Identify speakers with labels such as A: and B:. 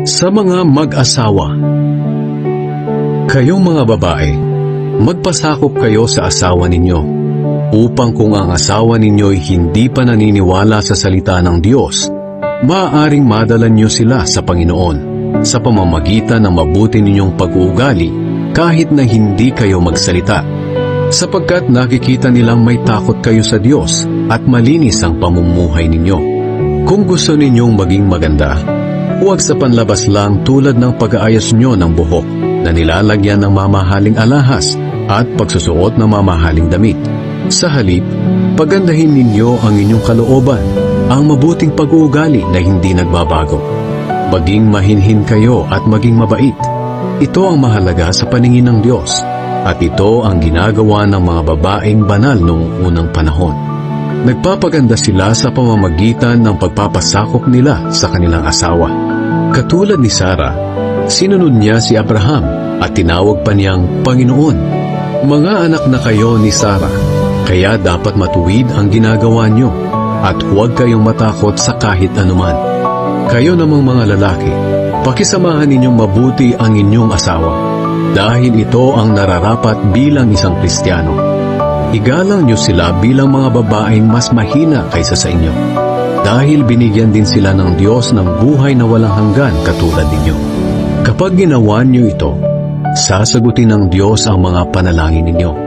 A: Sa mga mag-asawa, kayong mga babae, magpasakop kayo sa asawa ninyo, upang kung ang asawa ninyo'y hindi pa naniniwala sa salita ng Diyos, maaaring madala niyo sila sa Panginoon sa pamamagitan ng mabuti ninyong pag-uugali kahit na hindi kayo magsalita, sapagkat nakikita nilang may takot kayo sa Diyos at malinis ang pamumuhay ninyo. Kung gusto ninyong maging maganda, huwag sa panlabas lang tulad ng pag-aayos nyo ng buhok na nilalagyan ng mamahaling alahas at pagsusuot ng mamahaling damit. Sa halip, pagandahin ninyo ang inyong kalooban, ang mabuting pag-uugali na hindi nagbabago. Maging mahinhin kayo at maging mabait. Ito ang mahalaga sa paningin ng Diyos, at ito ang ginagawa ng mga babaeng banal noong unang panahon. Nagpapaganda sila sa pamamagitan ng pagpapasakop nila sa kanilang asawa. Katulad ni Sarah, sinunod niya si Abraham at tinawag pa niyang Panginoon. Mga anak na kayo ni Sarah, kaya dapat matuwid ang ginagawa niyo at huwag kayong matakot sa kahit anuman. Kayo namang mga lalaki, pakisamahan ninyong mabuti ang inyong asawa dahil ito ang nararapat bilang isang Kristiyano. Igalang niyo sila bilang mga babaeng mas mahina kaysa sa inyo dahil binigyan din sila ng Diyos ng buhay na walang hanggan katulad ninyo. Kapag ginawa niyo ito, sasagutin ng Diyos ang mga panalangin ninyo.